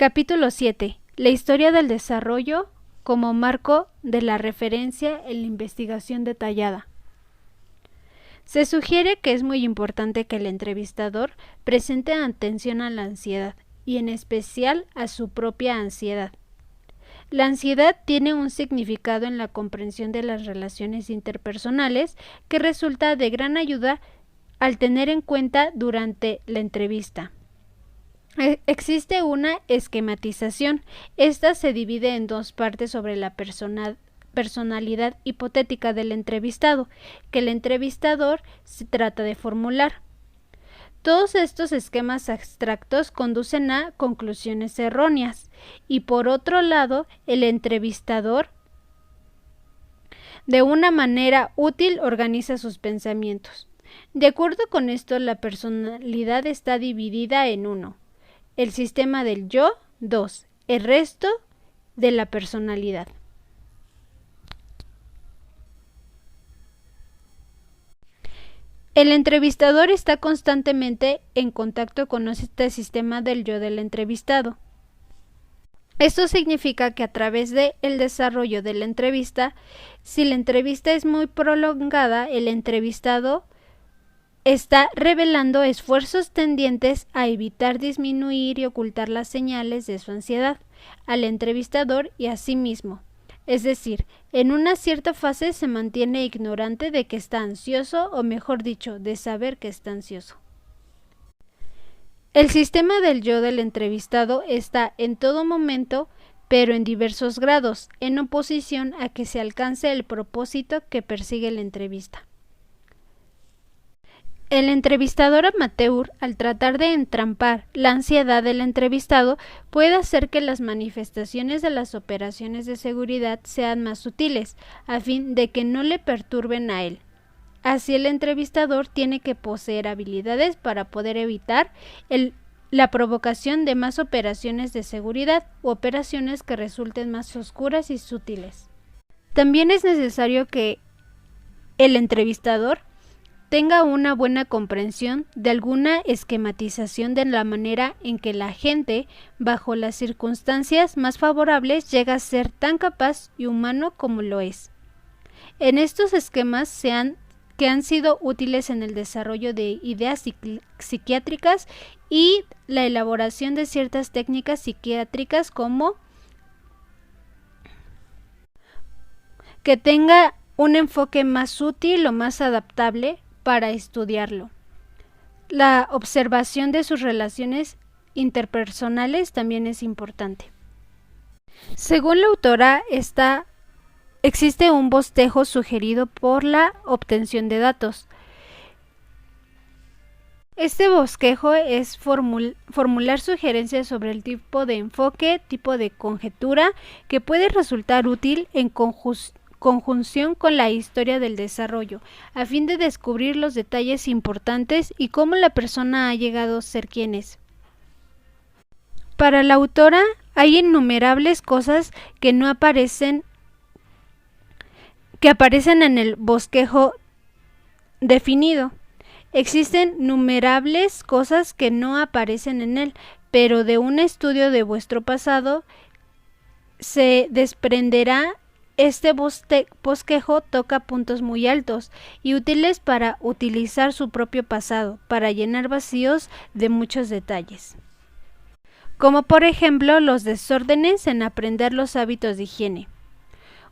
Capítulo 7. La historia del desarrollo como marco de la referencia en la investigación detallada. Se sugiere que es muy importante que el entrevistador presente atención a la ansiedad, y en especial a su propia ansiedad. La ansiedad tiene un significado en la comprensión de las relaciones interpersonales que resulta de gran ayuda al tener en cuenta durante la entrevista. Existe una esquematización. Esta se divide en dos partes sobre la personalidad hipotética del entrevistado, que el entrevistador se trata de formular. Todos estos esquemas abstractos conducen a conclusiones erróneas, y por otro lado, el entrevistador de una manera útil organiza sus pensamientos. De acuerdo con esto, la personalidad está dividida en 1. El sistema del yo, 2. El resto de la personalidad. El entrevistador está constantemente en contacto con este sistema del yo del entrevistado. Esto significa que a través del desarrollo de la entrevista, si la entrevista es muy prolongada, el entrevistado está revelando esfuerzos tendientes a evitar disminuir y ocultar las señales de su ansiedad al entrevistador y a sí mismo. Es decir, en una cierta fase se mantiene ignorante de que está ansioso, o mejor dicho, de saber que está ansioso. El sistema del yo del entrevistado está en todo momento, pero en diversos grados, en oposición a que se alcance el propósito que persigue la entrevista. El entrevistador amateur, al tratar de entrampar la ansiedad del entrevistado, puede hacer que las manifestaciones de las operaciones de seguridad sean más sutiles, a fin de que no le perturben a él. Así, el entrevistador tiene que poseer habilidades para poder evitar la provocación de más operaciones de seguridad u operaciones que resulten más oscuras y sutiles. También es necesario que el entrevistador tenga una buena comprensión de alguna esquematización de la manera en que la gente, bajo las circunstancias más favorables, llega a ser tan capaz y humano como lo es. En estos esquemas que han sido útiles en el desarrollo de ideas psiquiátricas y la elaboración de ciertas técnicas psiquiátricas, como que tenga un enfoque más útil o más adaptable para estudiarlo. La observación de sus relaciones interpersonales también es importante. Según la autora, existe un bosquejo sugerido por la obtención de datos. Este bosquejo es formular sugerencias sobre el tipo de enfoque, tipo de conjetura, que puede resultar útil en conjunción con la historia del desarrollo, a fin de descubrir los detalles importantes y cómo la persona ha llegado a ser quien es. Para la autora, hay innumerables cosas que aparecen en el bosquejo definido. Existen innumerables cosas que no aparecen en él, pero de un estudio de vuestro pasado se desprenderá. Este bosquejo toca puntos muy altos y útiles para utilizar su propio pasado, para llenar vacíos de muchos detalles, como por ejemplo los desórdenes en aprender los hábitos de higiene.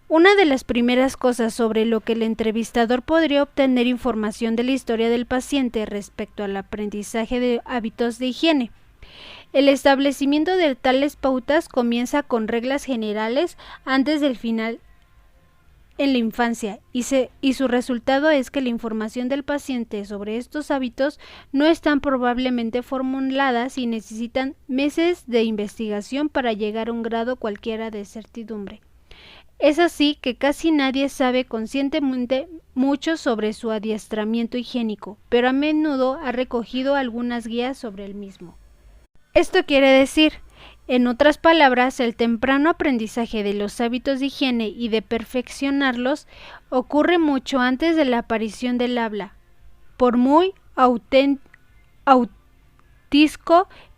Una de las primeras cosas sobre lo que el entrevistador podría obtener información de la historia del paciente respecto al aprendizaje de hábitos de higiene. El establecimiento de tales pautas comienza con reglas generales antes del final en la infancia, y su resultado es que la información del paciente sobre estos hábitos no están probablemente formuladas y necesitan meses de investigación para llegar a un grado cualquiera de certidumbre. Es así que casi nadie sabe conscientemente mucho sobre su adiestramiento higiénico, pero a menudo ha recogido algunas guías sobre el mismo. Esto quiere decir, en otras palabras, el temprano aprendizaje de los hábitos de higiene y de perfeccionarlos ocurre mucho antes de la aparición del habla, por muy autístico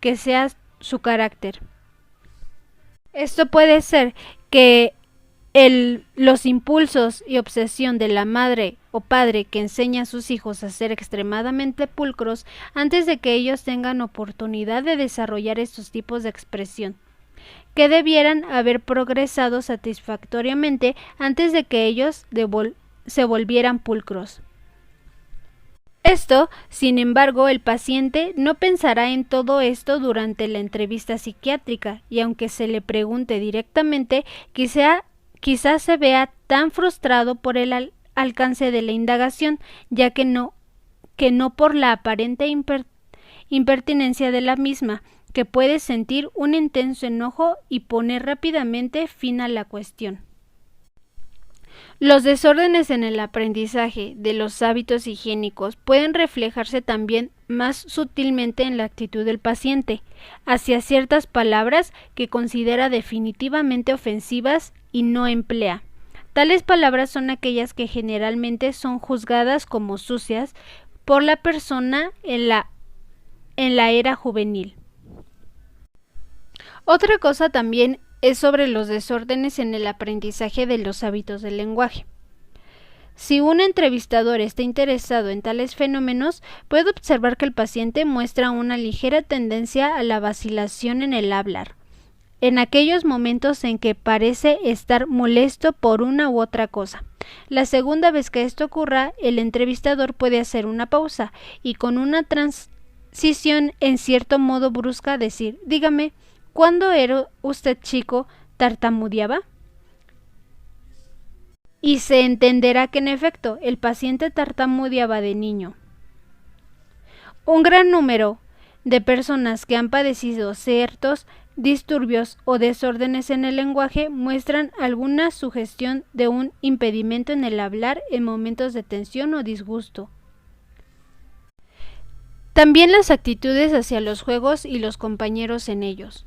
que sea su carácter. Esto puede ser que los impulsos y obsesión de la madre o padre que enseña a sus hijos a ser extremadamente pulcros antes de que ellos tengan oportunidad de desarrollar estos tipos de expresión, que debieran haber progresado satisfactoriamente antes de que ellos se volvieran pulcros. Esto, sin embargo, el paciente no pensará en todo esto durante la entrevista psiquiátrica, y aunque se le pregunte directamente, quizás se vea tan frustrado por el alcance de la indagación, ya que no por la aparente impertinencia de la misma, que puede sentir un intenso enojo y poner rápidamente fin a la cuestión. Los desórdenes en el aprendizaje de los hábitos higiénicos pueden reflejarse también más sutilmente en la actitud del paciente hacia ciertas palabras que considera definitivamente ofensivas y no emplea. Tales palabras son aquellas que generalmente son juzgadas como sucias por la persona en la era juvenil. Otra cosa también es sobre los desórdenes en el aprendizaje de los hábitos del lenguaje. Si un entrevistador está interesado en tales fenómenos, puede observar que el paciente muestra una ligera tendencia a la vacilación en el hablar, en aquellos momentos en que parece estar molesto por una u otra cosa. La segunda vez que esto ocurra, el entrevistador puede hacer una pausa y con una transición en cierto modo brusca decir: dígame, ¿cuándo era usted chico, tartamudeaba? Y se entenderá que en efecto el paciente tartamudeaba de niño. Un gran número de personas que han padecido ciertos disturbios o desórdenes en el lenguaje muestran alguna sugestión de un impedimento en el hablar en momentos de tensión o disgusto. También las actitudes hacia los juegos y los compañeros en ellos.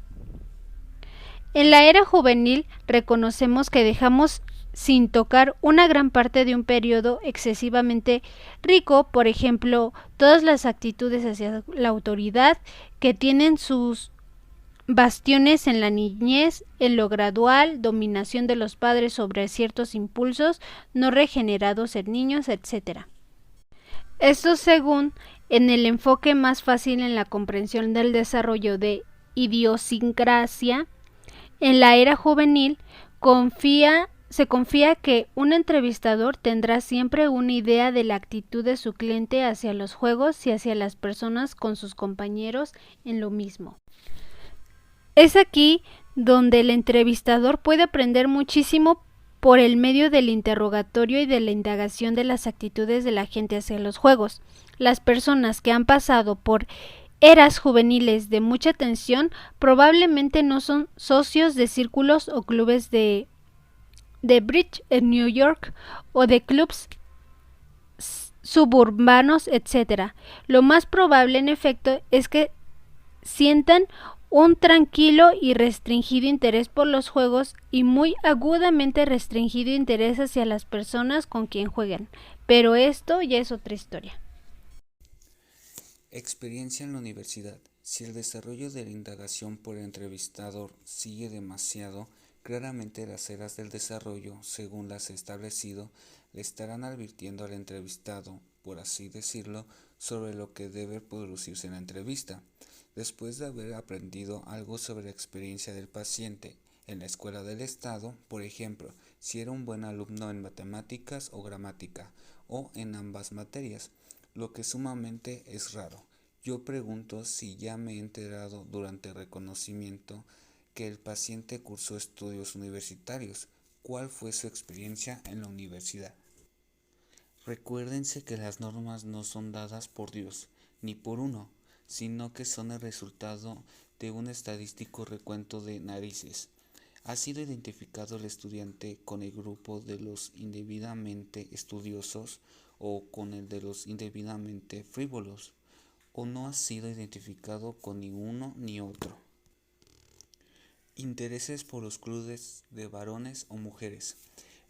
En la era juvenil reconocemos que dejamos sin tocar una gran parte de un periodo excesivamente rico, por ejemplo, todas las actitudes hacia la autoridad que tienen sus bastiones en la niñez, en lo gradual, dominación de los padres sobre ciertos impulsos no regenerados en niños, etc. Esto según en el enfoque más fácil en la comprensión del desarrollo de idiosincrasia. En la era juvenil se confía que un entrevistador tendrá siempre una idea de la actitud de su cliente hacia los juegos y hacia las personas con sus compañeros en lo mismo. Es aquí donde el entrevistador puede aprender muchísimo por el medio del interrogatorio y de la indagación de las actitudes de la gente hacia los juegos. Las personas que han pasado por eras juveniles de mucha tensión probablemente no son socios de círculos o clubes de bridge en New York o de clubs suburbanos, etc. Lo más probable, en efecto, es que sientan un tranquilo y restringido interés por los juegos y muy agudamente restringido interés hacia las personas con quien juegan. Pero esto ya es otra historia. Experiencia en la universidad. Si el desarrollo de la indagación por el entrevistador sigue demasiado, claramente las eras del desarrollo, según las establecido, le estarán advirtiendo al entrevistado, por así decirlo, sobre lo que debe producirse en la entrevista. Después de haber aprendido algo sobre la experiencia del paciente en la escuela del Estado, por ejemplo, si era un buen alumno en matemáticas o gramática, o en ambas materias, lo que sumamente es raro. Yo pregunto si ya me he enterado durante el reconocimiento que el paciente cursó estudios universitarios. ¿Cuál fue su experiencia en la universidad? Recuérdense que las normas no son dadas por Dios, ni por uno, sino que son el resultado de un estadístico recuento de narices. ¿Ha sido identificado el estudiante con el grupo de los indebidamente estudiosos o con el de los indebidamente frívolos? ¿O no ha sido identificado con ni uno ni otro? Intereses por los clubes de varones o mujeres.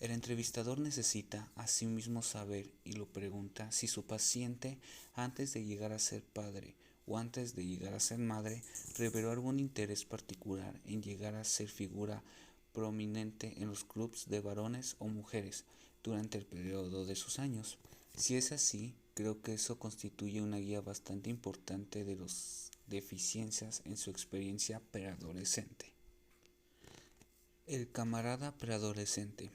El entrevistador necesita asimismo saber, y lo pregunta, si su paciente, antes de llegar a ser padre o antes de llegar a ser madre, reveló algún interés particular en llegar a ser figura prominente en los clubes de varones o mujeres durante el periodo de sus años. Si es así, creo que eso constituye una guía bastante importante de las deficiencias en su experiencia preadolescente. El camarada preadolescente.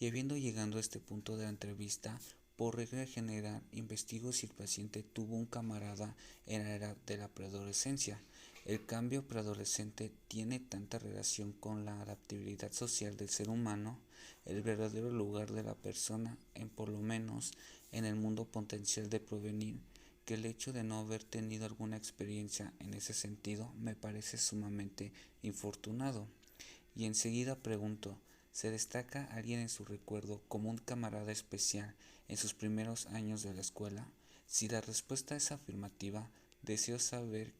Y habiendo llegado a este punto de la entrevista, por regla general, investigo si el paciente tuvo un camarada en la edad de la preadolescencia. El cambio preadolescente tiene tanta relación con la adaptabilidad social del ser humano, el verdadero lugar de la persona, en por lo menos en el mundo potencial de provenir, que el hecho de no haber tenido alguna experiencia en ese sentido me parece sumamente infortunado. Y enseguida pregunto, ¿se destaca alguien en su recuerdo como un camarada especial en sus primeros años de la escuela? Si la respuesta es afirmativa, deseo saber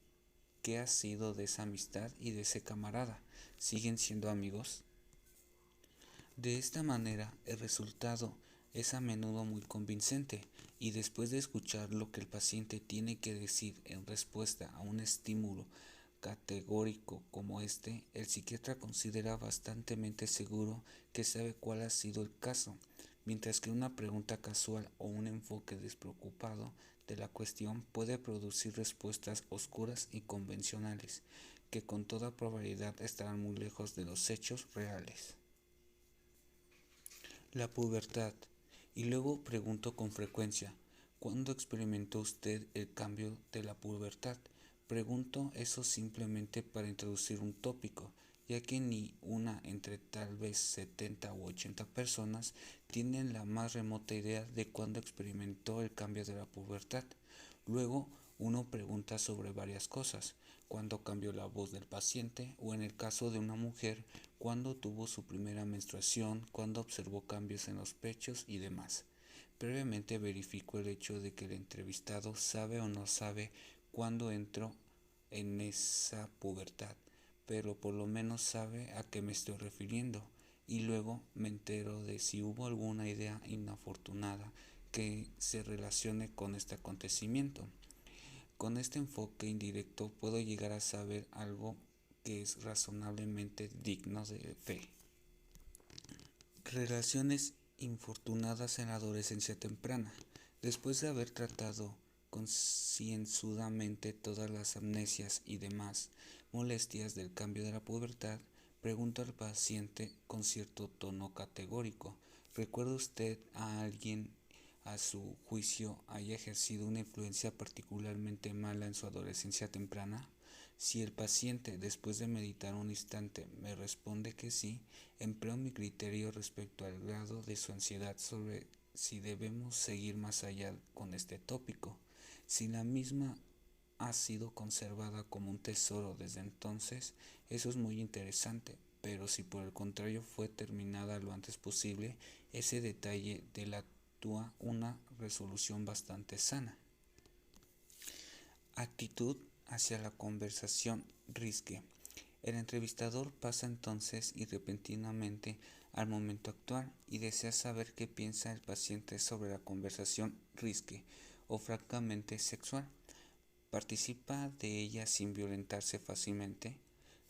qué ha sido de esa amistad y de ese camarada. ¿Siguen siendo amigos? De esta manera, el resultado es a menudo muy convincente, y después de escuchar lo que el paciente tiene que decir en respuesta a un estímulo categórico como este, el psiquiatra considera bastante seguro que sabe cuál ha sido el caso, mientras que una pregunta casual o un enfoque despreocupado de la cuestión puede producir respuestas oscuras y convencionales, que con toda probabilidad estarán muy lejos de los hechos reales. La pubertad. Y luego pregunto con frecuencia, ¿cuándo experimentó usted el cambio de la pubertad? Pregunto eso simplemente para introducir un tópico, ya que ni una entre tal vez 70 u 80 personas tienen la más remota idea de cuándo experimentó el cambio de la pubertad. Luego uno pregunta sobre varias cosas, cuándo cambió la voz del paciente o en el caso de una mujer, cuándo tuvo su primera menstruación, cuándo observó cambios en los pechos y demás. Previamente verifico el hecho de que el entrevistado sabe o no sabe cuándo entró en esa pubertad, pero por lo menos sabe a qué me estoy refiriendo, y luego me entero de si hubo alguna idea inafortunada que se relacione con este acontecimiento. Con este enfoque indirecto puedo llegar a saber algo que es razonablemente digno de fe. Relaciones infortunadas en la adolescencia temprana. Después de haber tratado concienzudamente todas las amnesias y demás molestias del cambio de la pubertad, pregunto al paciente con cierto tono categórico, ¿recuerda usted a alguien a su juicio haya ejercido una influencia particularmente mala en su adolescencia temprana? Si el paciente, después de meditar un instante, me responde que sí, empleo mi criterio respecto al grado de su ansiedad sobre si debemos seguir más allá con este tópico. Si la misma ha sido conservada como un tesoro desde entonces, eso es muy interesante, pero si por el contrario fue terminada lo antes posible, ese detalle delatúa una resolución bastante sana. Actitud hacia la conversación risque. El entrevistador pasa entonces y repentinamente al momento actual y desea saber qué piensa el paciente sobre la conversación risque o francamente sexual. Participa de ella sin violentarse fácilmente,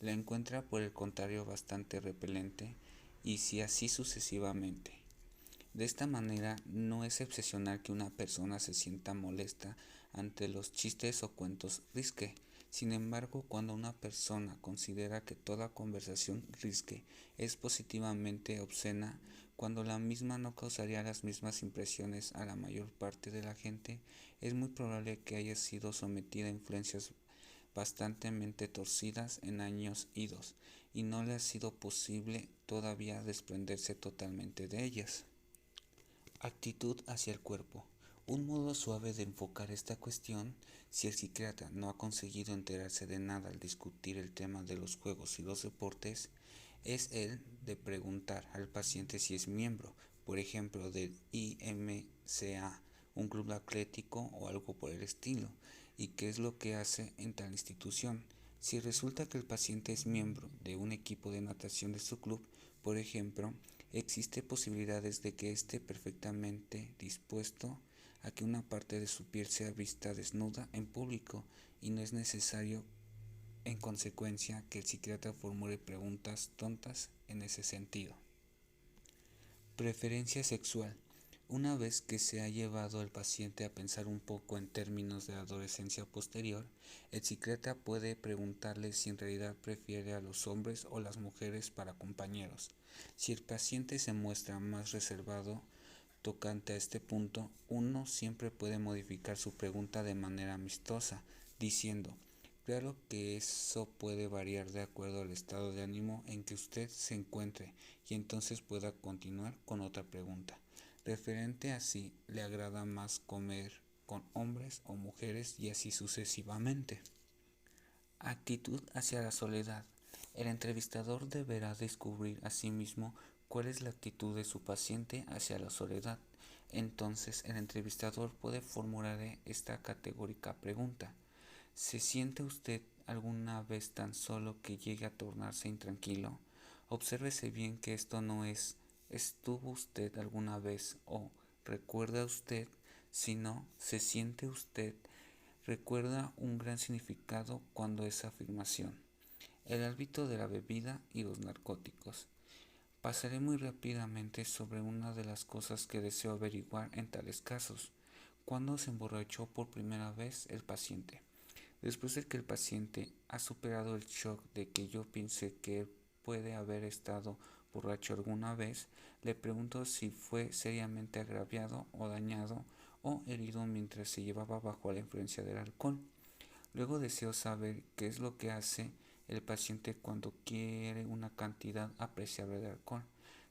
la encuentra por el contrario bastante repelente y si así sucesivamente. De esta manera no es excepcional que una persona se sienta molesta ante los chistes o cuentos risque. Sin embargo, cuando una persona considera que toda conversación risque es positivamente obscena, cuando la misma no causaría las mismas impresiones a la mayor parte de la gente, es muy probable que haya sido sometida a influencias bastante torcidas en años idos, y no le ha sido posible todavía desprenderse totalmente de ellas. Actitud hacia el cuerpo. Un modo suave de enfocar esta cuestión, si el psiquiatra no ha conseguido enterarse de nada al discutir el tema de los juegos y los deportes, es el de preguntar al paciente si es miembro, por ejemplo, del IMCA, un club atlético o algo por el estilo, y qué es lo que hace en tal institución. Si resulta que el paciente es miembro de un equipo de natación de su club, por ejemplo, existe posibilidades de que esté perfectamente dispuesto a que una parte de su piel sea vista desnuda en público y no es necesario, en consecuencia, que el psiquiatra formule preguntas tontas en ese sentido. Preferencia sexual. Una vez que se ha llevado al paciente a pensar un poco en términos de adolescencia posterior, el psiquiatra puede preguntarle si en realidad prefiere a los hombres o las mujeres para compañeros. Si el paciente se muestra más reservado tocante a este punto, uno siempre puede modificar su pregunta de manera amistosa, diciendo: claro que eso puede variar de acuerdo al estado de ánimo en que usted se encuentre, y entonces pueda continuar con otra pregunta referente a si le agrada más comer con hombres o mujeres, y así sucesivamente. Actitud hacia la soledad. El entrevistador deberá descubrir a sí mismo cuál es la actitud de su paciente hacia la soledad. Entonces el entrevistador puede formular esta categórica pregunta: ¿se siente usted alguna vez tan solo que llegue a tornarse intranquilo? Obsérvese bien que esto no es ¿estuvo usted alguna vez? O ¿recuerda usted? Sino ¿se siente usted? Recuerda un gran significado cuando esa afirmación. El hábito de la bebida y los narcóticos. Pasaré muy rápidamente sobre una de las cosas que deseo averiguar en tales casos. ¿Cuándo se emborrachó por primera vez el paciente? Después de que el paciente ha superado el shock de que yo piense que él puede haber estado borracho alguna vez, le pregunto si fue seriamente agraviado o dañado o herido mientras se llevaba bajo la influencia del alcohol. Luego deseo saber qué es lo que hace el paciente cuando quiere una cantidad apreciable de alcohol.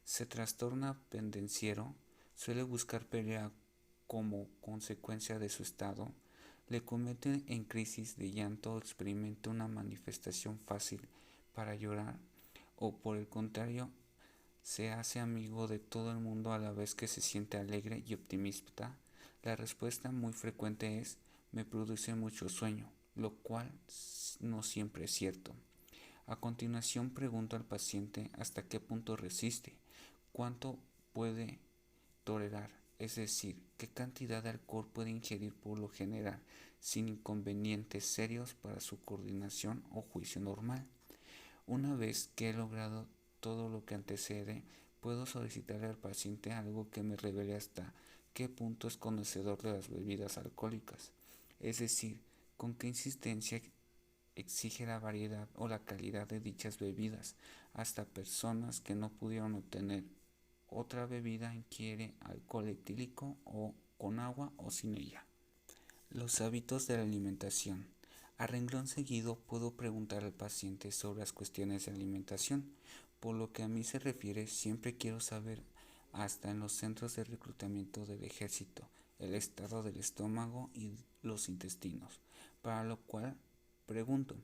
Se trastorna pendenciero, suele buscar pelea como consecuencia de su estado, le comete en crisis de llanto o experimenta una manifestación fácil para llorar, o por el contrario, se hace amigo de todo el mundo a la vez que se siente alegre y optimista. La respuesta muy frecuente es: me produce mucho sueño, lo cual no siempre es cierto. A continuación pregunto al paciente hasta qué punto resiste, cuánto puede tolerar, es decir, qué cantidad de alcohol puede ingerir por lo general, sin inconvenientes serios para su coordinación o juicio normal. Una vez que he logrado todo lo que antecede, puedo solicitarle al paciente algo que me revele hasta qué punto es conocedor de las bebidas alcohólicas, es decir, con qué insistencia exige la variedad o la calidad de dichas bebidas. Hasta personas que no pudieron obtener otra bebida ingiere alcohol etílico o con agua o sin ella. Los hábitos de la alimentación. A renglón seguido puedo preguntar al paciente sobre las cuestiones de alimentación. Por lo que a mí se refiere, siempre quiero saber, hasta en los centros de reclutamiento del ejército, el estado del estómago y los intestinos. Para lo cual pregunto: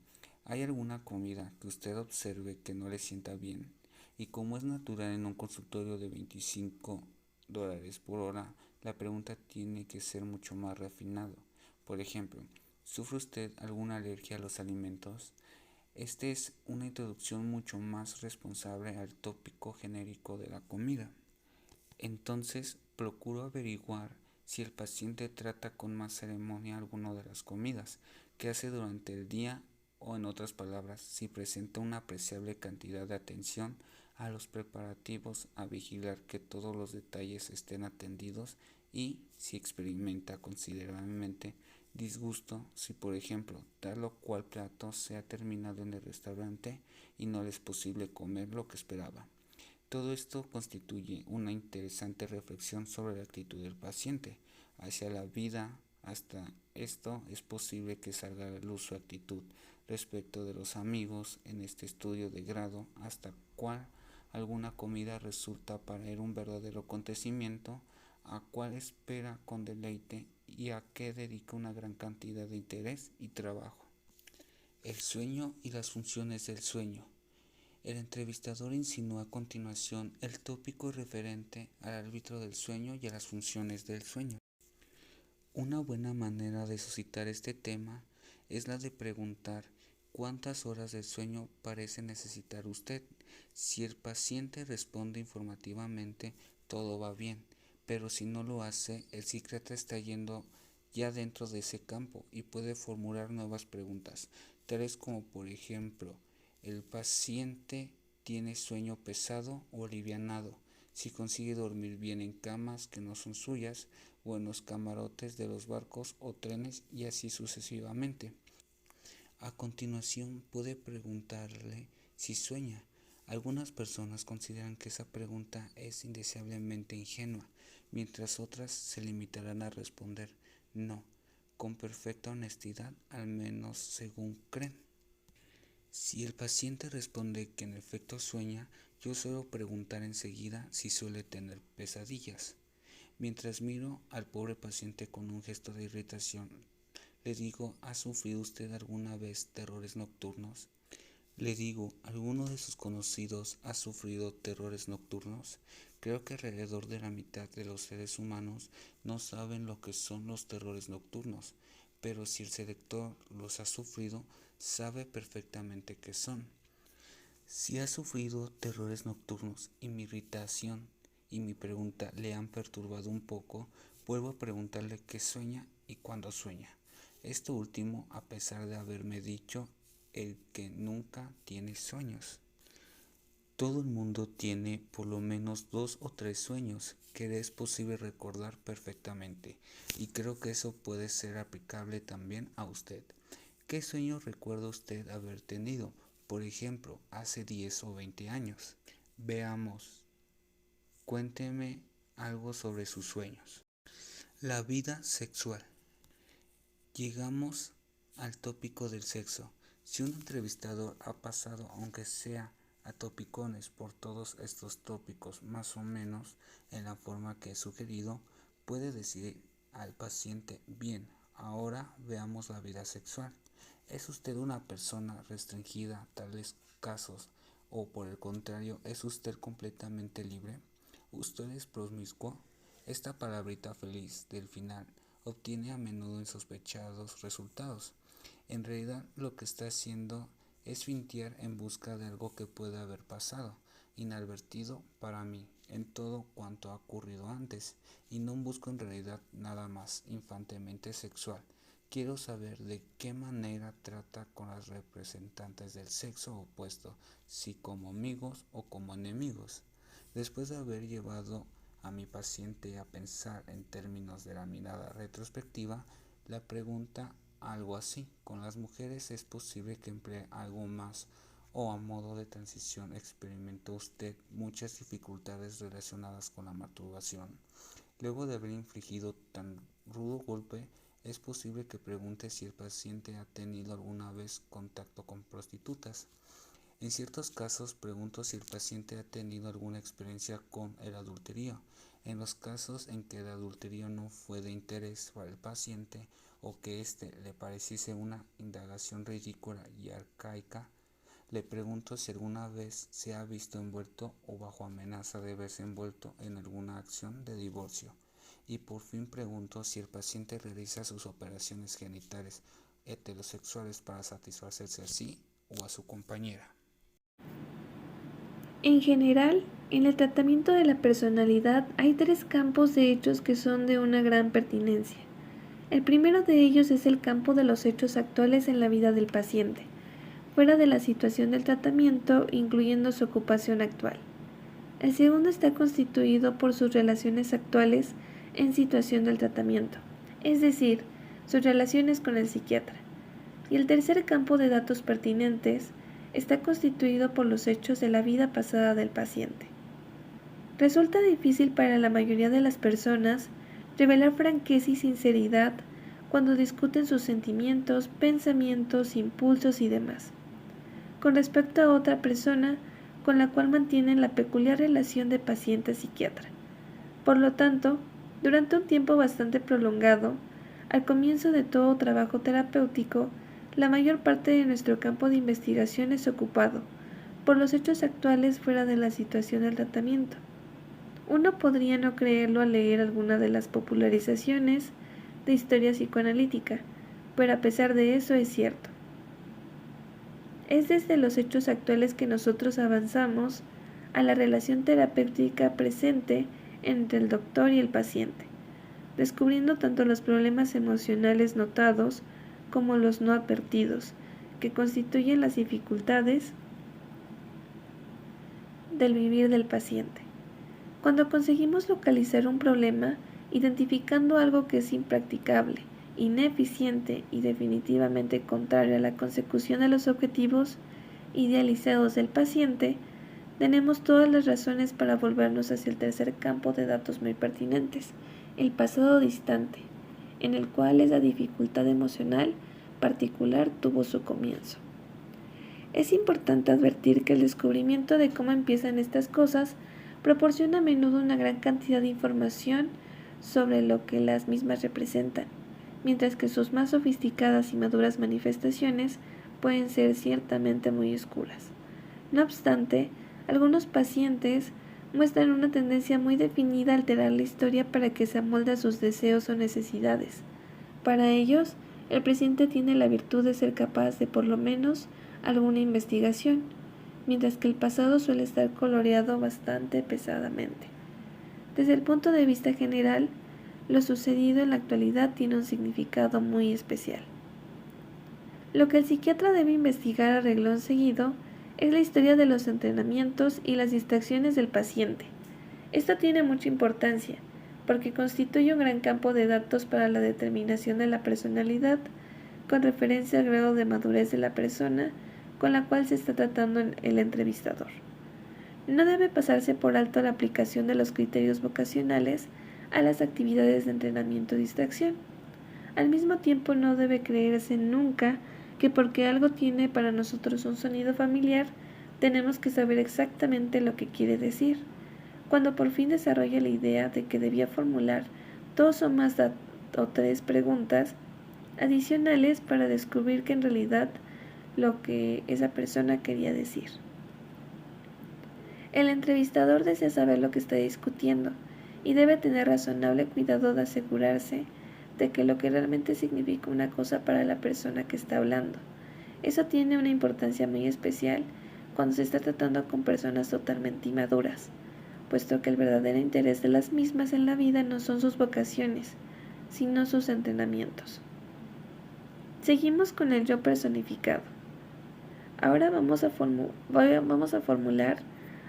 ¿hay alguna comida que usted observe que no le sienta bien? Y como es natural en un consultorio de $25 por hora, la pregunta tiene que ser mucho más refinado. Por ejemplo, ¿sufre usted alguna alergia a los alimentos? Este es una introducción mucho más responsable al tópico genérico de la comida. Entonces, procuro averiguar si el paciente trata con más ceremonia alguna de las comidas que hace durante el día, o en otras palabras, si presenta una apreciable cantidad de atención a los preparativos, a vigilar que todos los detalles estén atendidos, y si experimenta considerablemente disgusto si, por ejemplo, tal o cual plato se ha terminado en el restaurante y no le es posible comer lo que esperaba. Todo esto constituye una interesante reflexión sobre la actitud del paciente hacia la vida. Hasta esto es posible que salga a la luz su actitud respecto de los amigos en este estudio de grado, hasta cuál alguna comida resulta para él un verdadero acontecimiento, a cuál espera con deleite y a qué dedica una gran cantidad de interés y trabajo. El sueño y las funciones del sueño. El entrevistador insinúa a continuación el tópico referente al árbitro del sueño y a las funciones del sueño. Una buena manera de suscitar este tema es la de preguntar cuántas horas de sueño parece necesitar usted. Si el paciente responde informativamente, todo va bien, pero si no lo hace, el psiquiatra está yendo ya dentro de ese campo y puede formular nuevas preguntas, tales como por ejemplo, ¿el paciente tiene sueño pesado o alivianado? Si consigue dormir bien en camas que no son suyas o en los camarotes de los barcos o trenes y así sucesivamente. A continuación puede preguntarle si sueña. Algunas personas consideran que esa pregunta es indeseablemente ingenua, mientras otras se limitarán a responder no, con perfecta honestidad, al menos según creen. Si el paciente responde que en efecto sueña, yo suelo preguntar enseguida si suele tener pesadillas. Mientras miro al pobre paciente con un gesto de irritación, le digo, ¿ha sufrido usted alguna vez terrores nocturnos? Le digo, ¿alguno de sus conocidos ha sufrido terrores nocturnos? Creo que alrededor de la mitad de los seres humanos no saben lo que son los terrores nocturnos, pero si el selector los ha sufrido, sabe perfectamente qué son. Si ha sufrido terrores nocturnos y mi irritación y mi pregunta le han perturbado un poco, vuelvo a preguntarle qué sueña y cuándo sueña. Esto último a pesar de haberme dicho el que nunca tiene sueños. Todo el mundo tiene por lo menos 2 o 3 sueños que es posible recordar perfectamente y creo que eso puede ser aplicable también a usted. ¿Qué sueño recuerda usted haber tenido? Por ejemplo, hace 10 o 20 años. Veamos, cuénteme algo sobre sus sueños. La vida sexual. Llegamos al tópico del sexo. Si un entrevistador ha pasado, aunque sea a topicones, por todos estos tópicos más o menos en la forma que he sugerido, puede decir al paciente, bien, ahora veamos la vida sexual. ¿Es usted una persona restringida a tales casos o por el contrario, es usted completamente libre? ¿Usted es promiscuo? Esta palabrita feliz del final obtiene a menudo insospechados resultados. En realidad lo que está haciendo es fintear en busca de algo que puede haber pasado, inadvertido para mí, en todo cuanto ha ocurrido antes, y no busco en realidad nada más infantemente sexual. Quiero saber de qué manera trata con las representantes del sexo opuesto, si como amigos o como enemigos. Después de haber llevado a mi paciente a pensar en términos de la mirada retrospectiva, la pregunta algo así, ¿con las mujeres es posible que emplee algo más o a modo de transición experimentó usted muchas dificultades relacionadas con la masturbación? Luego de haber infligido tan rudo golpe, es posible que pregunte si el paciente ha tenido alguna vez contacto con prostitutas. En ciertos casos pregunto si el paciente ha tenido alguna experiencia con el adulterio. En los casos en que el adulterio no fue de interés para el paciente o que éste le pareciese una indagación ridícula y arcaica, le pregunto si alguna vez se ha visto envuelto o bajo amenaza de verse envuelto en alguna acción de divorcio. Y por fin pregunto si el paciente realiza sus operaciones genitales heterosexuales para satisfacerse a sí o a su compañera. En general, en el tratamiento de la personalidad hay 3 campos de hechos que son de una gran pertinencia. El primero de ellos es el campo de los hechos actuales en la vida del paciente, fuera de la situación del tratamiento, incluyendo su ocupación actual. El segundo está constituido por sus relaciones actuales en situación del tratamiento, es decir, sus relaciones con el psiquiatra. Y el tercer campo de datos pertinentes está constituido por los hechos de la vida pasada del paciente. Resulta difícil para la mayoría de las personas revelar franqueza y sinceridad cuando discuten sus sentimientos, pensamientos, impulsos y demás, con respecto a otra persona con la cual mantienen la peculiar relación de paciente-psiquiatra. Por lo tanto, durante un tiempo bastante prolongado, al comienzo de todo trabajo terapéutico, la mayor parte de nuestro campo de investigación es ocupado por los hechos actuales fuera de la situación del tratamiento. Uno podría no creerlo al leer alguna de las popularizaciones de historia psicoanalítica, pero a pesar de eso es cierto. Es desde los hechos actuales que nosotros avanzamos a la relación terapéutica presente entre el doctor y el paciente, descubriendo tanto los problemas emocionales notados como los no advertidos, que constituyen las dificultades del vivir del paciente. Cuando conseguimos localizar un problema, identificando algo que es impracticable, ineficiente y definitivamente contrario a la consecución de los objetivos idealizados del paciente, tenemos todas las razones para volvernos hacia el tercer campo de datos muy pertinentes, el pasado distante, en el cual esa dificultad emocional particular tuvo su comienzo. Es importante advertir que el descubrimiento de cómo empiezan estas cosas proporciona a menudo una gran cantidad de información sobre lo que las mismas representan, mientras que sus más sofisticadas y maduras manifestaciones pueden ser ciertamente muy oscuras. No obstante, algunos pacientes muestran una tendencia muy definida a alterar la historia para que se amolde a sus deseos o necesidades. Para ellos, el presente tiene la virtud de ser capaz de por lo menos alguna investigación, mientras que el pasado suele estar coloreado bastante pesadamente. Desde el punto de vista general, lo sucedido en la actualidad tiene un significado muy especial. Lo que el psiquiatra debe investigar a renglón seguido es la historia de los entrenamientos y las distracciones del paciente. Esto tiene mucha importancia, porque constituye un gran campo de datos para la determinación de la personalidad, con referencia al grado de madurez de la persona con la cual se está tratando el entrevistador. No debe pasarse por alto la aplicación de los criterios vocacionales a las actividades de entrenamiento y distracción. Al mismo tiempo, no debe creerse nunca que porque algo tiene para nosotros un sonido familiar, tenemos que saber exactamente lo que quiere decir. Cuando por fin desarrolla la idea de que debía formular 2 o más o 3 preguntas adicionales para descubrir que en realidad lo que esa persona quería decir. El entrevistador desea saber lo que está discutiendo y debe tener razonable cuidado de asegurarse de que lo que realmente significa una cosa para la persona que está hablando. Eso tiene una importancia muy especial cuando se está tratando con personas totalmente inmaduras, puesto que el verdadero interés de las mismas en la vida no son sus vocaciones, sino sus entrenamientos. Seguimos con el yo personificado. Ahora vamos a formular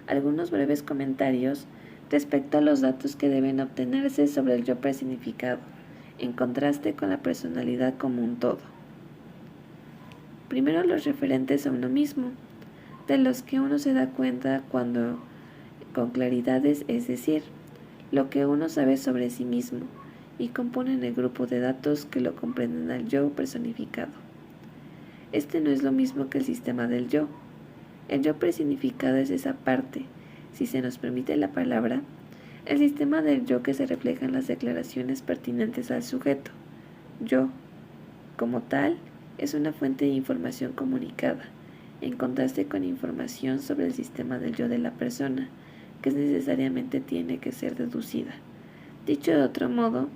algunos breves comentarios respecto a los datos que deben obtenerse sobre el yo personificado, en contraste con la personalidad como un todo. Primero, los referentes a uno mismo, de los que uno se da cuenta cuando con claridad, es decir, lo que uno sabe sobre sí mismo, y componen el grupo de datos que lo comprenden al yo personificado. Este no es lo mismo que el sistema del yo. El yo personificado es esa parte, si se nos permite la palabra, el sistema del yo que se refleja en las declaraciones pertinentes al sujeto. Yo, como tal, es una fuente de información comunicada, en contraste con información sobre el sistema del yo de la persona, que necesariamente tiene que ser deducida. Dicho de otro modo,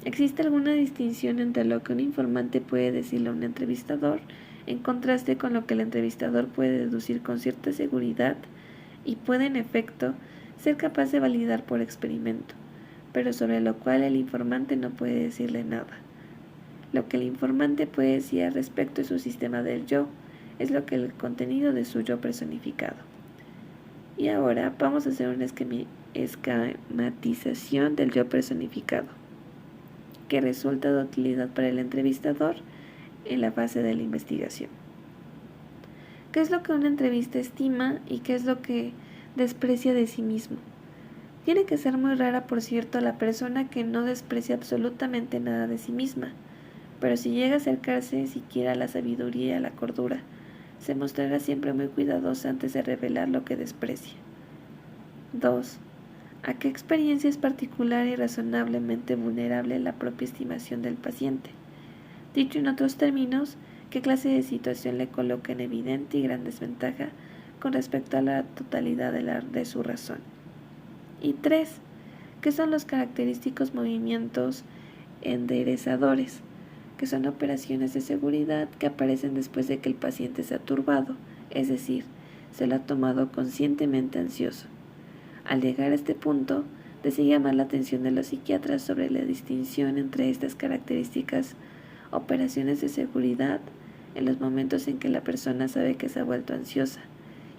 ¿existe alguna distinción entre lo que un informante puede decirle a un entrevistador, en contraste con lo que el entrevistador puede deducir con cierta seguridad y puede en efecto ser capaz de validar por experimento, pero sobre lo cual el informante no puede decirle nada? Lo que el informante puede decir al respecto de su sistema del yo es lo que el contenido de su yo personificado. Y ahora vamos a hacer una esquematización del yo personificado, que resulta de utilidad para el entrevistador en la fase de la investigación. ¿Qué es lo que una entrevista estima y qué es lo que desprecia de sí mismo? Tiene que ser muy rara, por cierto, la persona que no desprecia absolutamente nada de sí misma, pero si llega a acercarse siquiera a la sabiduría y a la cordura, se mostrará siempre muy cuidadosa antes de revelar lo que desprecia. 2. ¿A qué experiencia es particular y razonablemente vulnerable la propia estimación del paciente? Dicho en otros términos, ¿qué clase de situación le coloca en evidente y gran desventaja con respecto a la totalidad de su razón? Y 3. ¿Qué son los característicos movimientos enderezadores, que son operaciones de seguridad que aparecen después de que el paciente se ha turbado, es decir, se lo ha tomado conscientemente ansioso? Al llegar a este punto, Desea llamar la atención de los psiquiatras sobre la distinción entre estas características: operaciones de seguridad en los momentos en que la persona sabe que se ha vuelto ansiosa,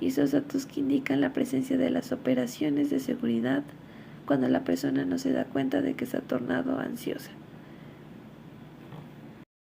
y esos datos que indican la presencia de las operaciones de seguridad cuando la persona no se da cuenta de que se ha tornado ansiosa.